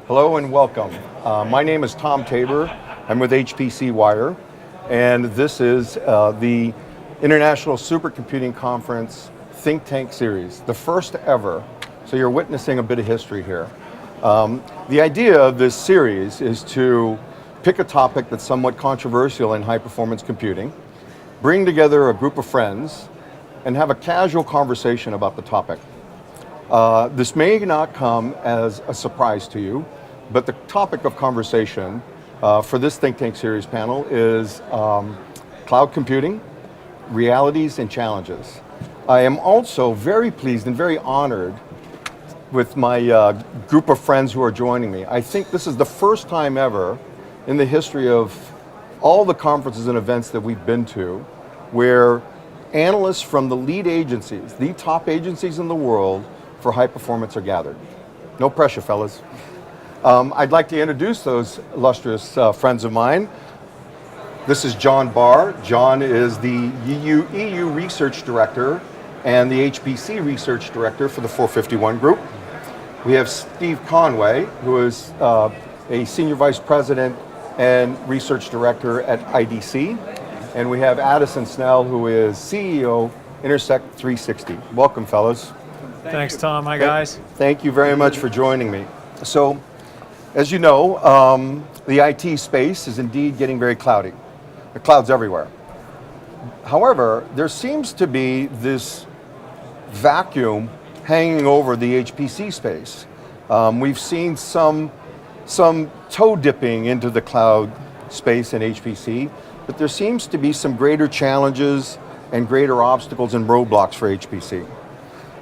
Hello and welcome. My name is Tom Tabor. I'm with HPC Wire, and this is the International Supercomputing Conference Think Tank Series, the first ever. So you're witnessing a bit of history here. The idea of this series is to pick a topic that's somewhat controversial in high-performance computing, bring together a group of friends, and have a casual conversation about the topic. This may not come as a surprise to you, but the topic of conversation for this Think Tank Series panel is cloud computing, realities and challenges. I am also very pleased and very honored with my group of friends who are joining me. I think this is the first time ever in the history of all the conferences and events that we've been to where analysts from the lead agencies, the top agencies in the world for high performance are gathered. No pressure, fellas. I'd like to introduce those illustrious friends of mine. This is John Barr. John is the EU Research Director and the HPC Research Director for the 451 Group. We have Steve Conway, who is a Senior Vice President and Research Director at IDC. And we have Addison Snell, who is CEO, Intersect 360. Welcome, fellas. Thanks, Tom. Hi, guys. Thank you very much for joining me. So, as you know, the IT space is indeed getting very cloudy. The cloud's everywhere. However, there seems to be this vacuum hanging over the HPC space. We've seen some toe dipping into the cloud space in HPC, but there seems to be some greater challenges and greater obstacles and roadblocks for HPC.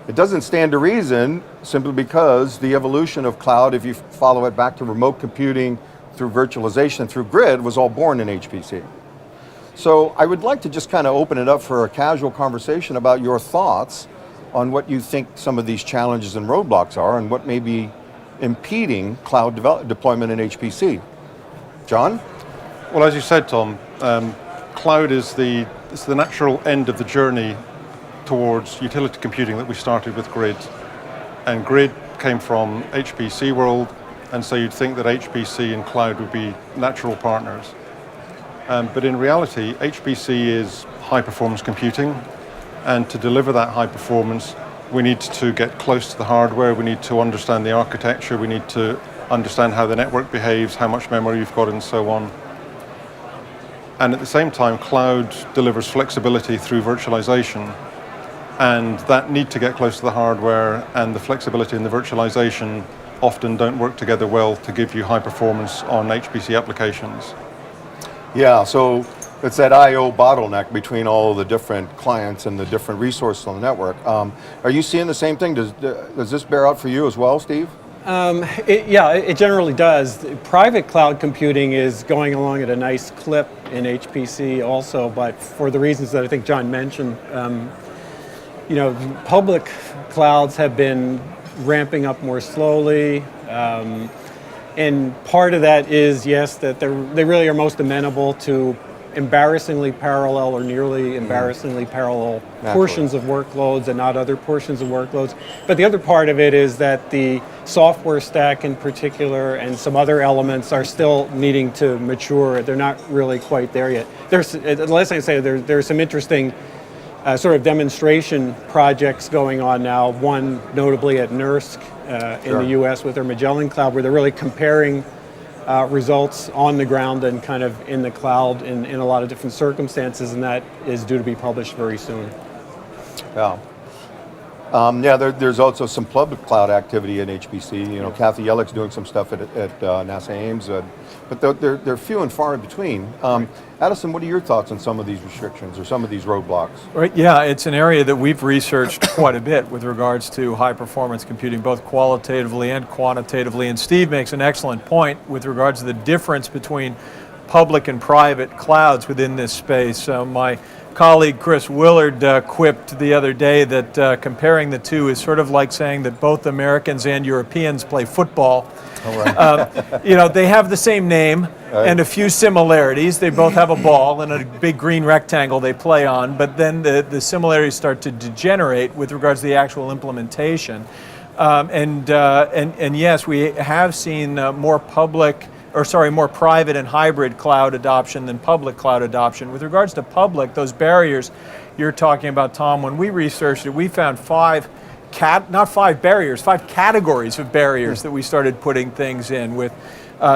It doesn't stand to reason simply because the evolution of cloud, if you follow it back to remote computing through virtualization, through grid, was all born in HPC. So I would like to just kind of open it up for a casual conversation about your thoughts on what you think some of these challenges and roadblocks are and what may be impeding cloud deployment in HPC. John? Well, as you said, Tom, cloud is the natural end of the journey towards utility computing that we started with grid. And grid came from HPC world, and so you'd think that HPC and cloud would be natural partners. But in reality, HPC is high performance computing, and to deliver that high performance, we need to get close to the hardware, we need to understand the architecture, we need to understand how the network behaves, how much memory you've got, and so on. And at the same time, cloud delivers flexibility through virtualization. And that need to get close to the hardware and the flexibility in the virtualization often don't work together well to give you high performance on HPC applications. Yeah, so it's that I/O bottleneck between all the different clients and the different resources on the network. Are you seeing the same thing? Does this bear out for you as well, Steve? Yeah, it generally does. Private cloud computing is going along at a nice clip in HPC also, but for the reasons that I think John mentioned, public clouds have been ramping up more slowly, and part of that is, yes, that they really are most amenable to embarrassingly parallel or nearly embarrassingly parallel portions of workloads and not other portions of workloads. But the other part of it is that the software stack in particular and some other elements are still needing to mature. They're not really quite there yet. The last thing I say, there's some interesting sort of demonstration projects going on now, one notably at NERSC in the US with their Magellan Cloud, where they're really comparing results on the ground and kind of in the cloud in a lot of different circumstances, and that is due to be published very soon. Yeah. There's also some public cloud activity in HPC. Kathy Yellick's doing some stuff at NASA Ames, but they're few and far in between. Addison, what are your thoughts on some of these restrictions or some of these roadblocks? Right, yeah, it's an area that we've researched quite a bit with regards to high performance computing, both qualitatively and quantitatively. And Steve makes an excellent point with regards to the difference between public and private clouds within this space. My colleague Chris Willard quipped the other day that comparing the two is sort of like saying that both Americans and Europeans play football. They have the same name and a few similarities. They both have a ball and a big green rectangle they play on, but then the similarities start to degenerate with regards to the actual implementation. And yes, we have seen more private and hybrid cloud adoption than public cloud adoption. With regards to public, those barriers you're talking about, Tom, when we researched it, we found five categories of barriers that we started putting things in, with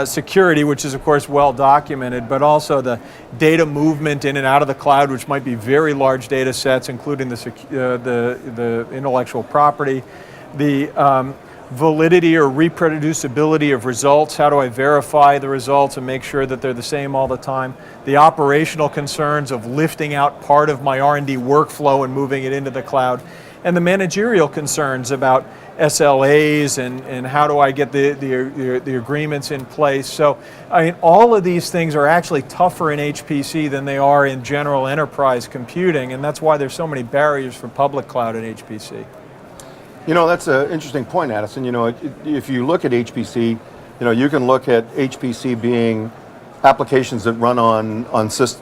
security, which is of course well documented, but also the data movement in and out of the cloud, which might be very large data sets, including the intellectual property, the validity or reproducibility of results. How do I verify the results and make sure that they're the same all the time? The operational concerns of lifting out part of my R&D workflow and moving it into the cloud. And the managerial concerns about SLAs and how do I get the agreements in place. So I mean, all of these things are actually tougher in HPC than they are in general enterprise computing, and that's why there's so many barriers for public cloud in HPC. You know, that's an interesting point, Addison. You know, if you look at HPC, you know, you can look at HPC being applications that run on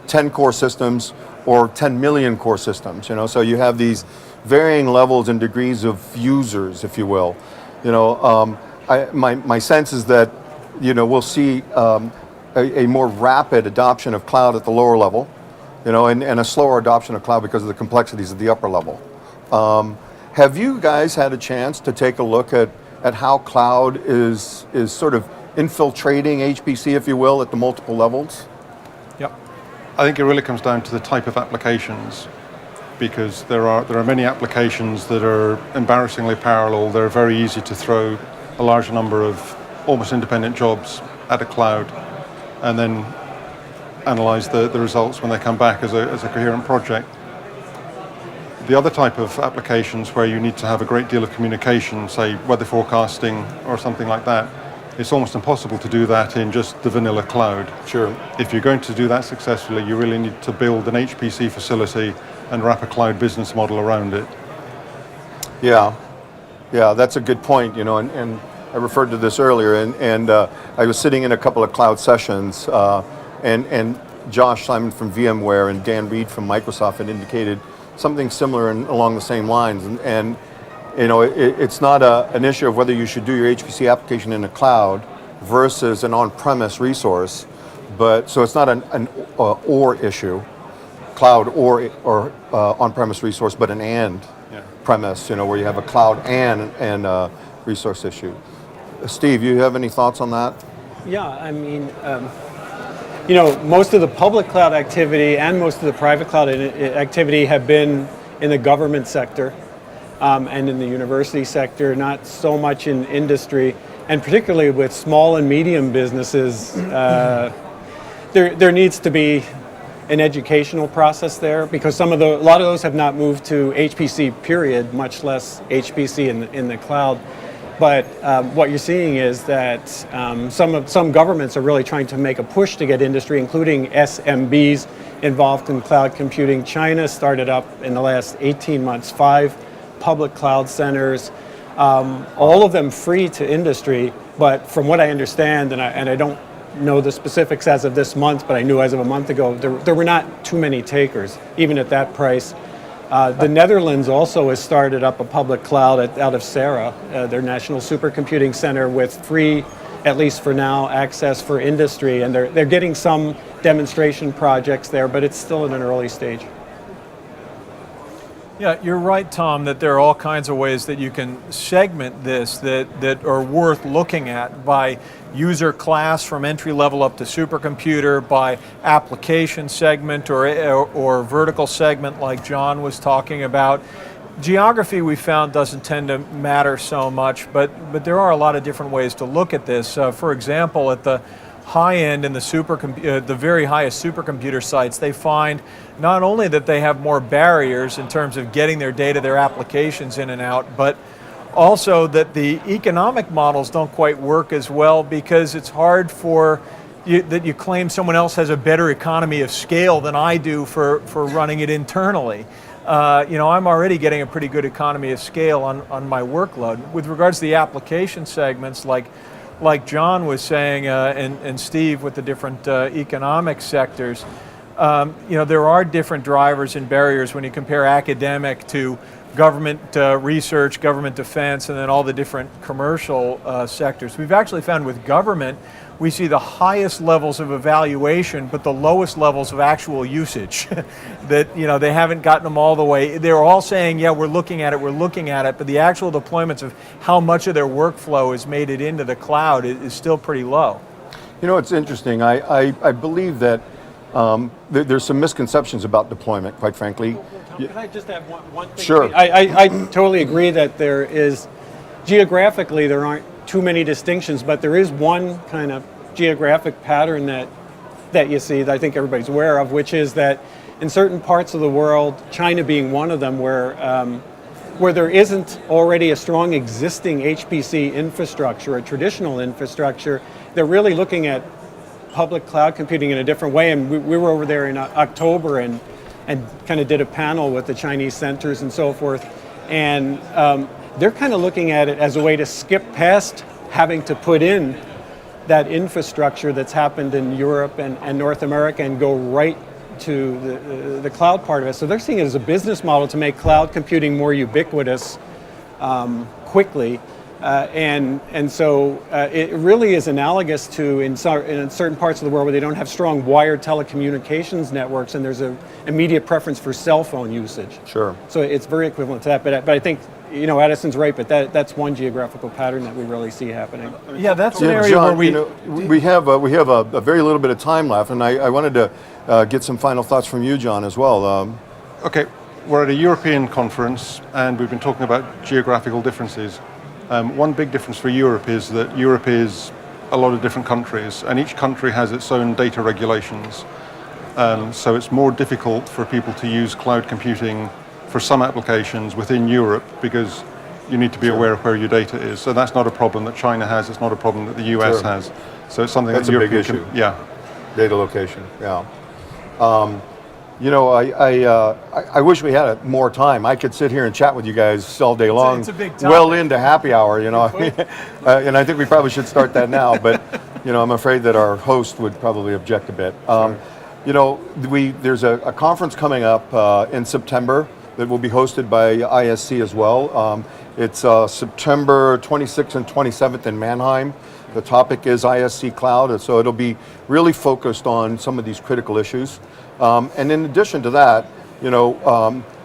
10 core systems or 10 million core systems, you know, so you have these varying levels and degrees of users, if you will. You know, my sense is that, you know, we'll see a more rapid adoption of cloud at the lower level, you know, and a slower adoption of cloud because of the complexities at the upper level. Have you guys had a chance to take a look at how cloud is sort of infiltrating HPC, if you will, at the multiple levels? Yep. I think it really comes down to the type of applications, because there are many applications that are embarrassingly parallel. They're very easy to throw a large number of almost independent jobs at a cloud and then analyze the results when they come back as a coherent project. The other type of applications where you need to have a great deal of communication, say weather forecasting or something like that, it's almost impossible to do that in just the vanilla cloud. Sure. If you're going to do that successfully, you really need to build an HPC facility and wrap a cloud business model around it. Yeah, that's a good point, you know, and I referred to this earlier, and I was sitting in a couple of cloud sessions, and Josh Simon from VMware and Dan Reed from Microsoft had indicated something similar and along the same lines, and you know, it's not an issue of whether you should do your HPC application in a cloud versus an on-premise resource, but so it's not an or issue, cloud or on-premise resource, but an and premise, you know, where you have a cloud and a resource issue. Steve, you have any thoughts on that? Yeah, I mean, you know, most of the public cloud activity and most of the private cloud activity have been in the government sector and in the university sector, not so much in industry, and particularly with small and medium businesses. There needs to be an educational process there, because a lot of those have not moved to HPC period, much less HPC in the cloud. But what you're seeing is that some governments are really trying to make a push to get industry, including SMBs, involved in cloud computing. China started up in the last 18 months 5 public cloud centers, all of them free to industry. But from what I understand, and I don't know the specifics as of this month, but I knew as of a month ago, there were not too many takers, even at that price. The Netherlands also has started up a public cloud out of Sarah, their national supercomputing center, with free, at least for now, access for industry. And they're getting some demonstration projects there, but it's still in an early stage. Yeah, you're right, Tom, that there are all kinds of ways that you can segment this that are worth looking at, by user class from entry level up to supercomputer, by application segment or vertical segment like John was talking about. Geography, we found, doesn't tend to matter so much, but there are a lot of different ways to look at this. For example, at the high end in the very highest supercomputer sites, they find not only that they have more barriers in terms of getting their data, their applications in and out, but also that the economic models don't quite work as well, because it's hard that you claim someone else has a better economy of scale than I do for running it internally. You know, I'm already getting a pretty good economy of scale on my workload. With regards to the application segments, like John was saying, and Steve with the different economic sectors, you know, there are different drivers and barriers when you compare academic to government research, government defense, and then all the different commercial sectors. We've actually found with government, we see the highest levels of evaluation, but the lowest levels of actual usage. That, you know, they haven't gotten them all the way. They're all saying, yeah, we're looking at it, but the actual deployments of how much of their workflow has made it into the cloud is still pretty low. You know, it's interesting. I believe that there's some misconceptions about deployment, quite frankly. Tom, can I just add one thing? Sure. I totally agree that there is, geographically, there aren't too many distinctions, but there is one kind of geographic pattern that you see that I think everybody's aware of, which is that in certain parts of the world, China being one of them, where there isn't already a strong existing HPC infrastructure, a traditional infrastructure, they're really looking at public cloud computing in a different way. And we were over there in October and kind of did a panel with the Chinese centers and so forth. And they're kind of looking at it as a way to skip past having to put in that infrastructure that's happened in Europe and North America and go right to the cloud part of it. So they're seeing it as a business model to make cloud computing more ubiquitous quickly. And so it really is analogous to in certain parts of the world where they don't have strong wired telecommunications networks and there's an immediate preference for cell phone usage. Sure. So it's very equivalent to that. But I think, you know, Addison's right, but that's one geographical pattern that we really see happening. Yeah, that's an Yeah, area John, where you know, we have a very little bit of time left, and I wanted to get some final thoughts from you, John, as well. Okay, we're at a European conference and we've been talking about geographical differences. One big difference for Europe is that Europe is a lot of different countries and each country has its own data regulations. So it's more difficult for people to use cloud computing for some applications within Europe because you need to be aware of where your data is. So that's not a problem that China has, it's not a problem that the US Sure. has. So it's something That's that a big Europe issue. yeah. Data location, yeah. You know, I wish we had more time. I could sit here and chat with you guys all day long. It's a big topic. Well into happy hour, you know. And I think we probably should start that now. But you know, I'm afraid that our host would probably object a bit. You know, there's a conference coming up in September that will be hosted by ISC as well. It's September 26th and 27th in Mannheim. The topic is ISC Cloud, and so it'll be really focused on some of these critical issues. And in addition to that, you know,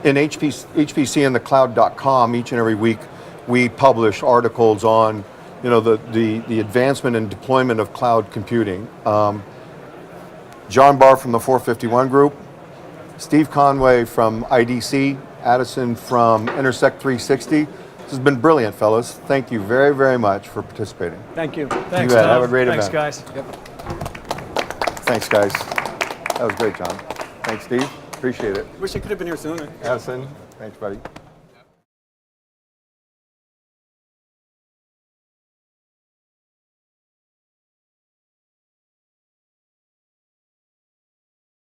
in HPCandthecloud.com, each and every week, we publish articles on, you know, the advancement and deployment of cloud computing. John Barr from the 451 Group, Steve Conway from IDC, Addison from Intersect 360. This has been brilliant, fellas. Thank you very, very much for participating. Thank you. Thanks, You bet. Tom. Have a great Thanks, event. guys. Thanks, guys. That was great, John. Thanks, Steve. Appreciate it. Wish I could have been here sooner. Addison, thanks, buddy.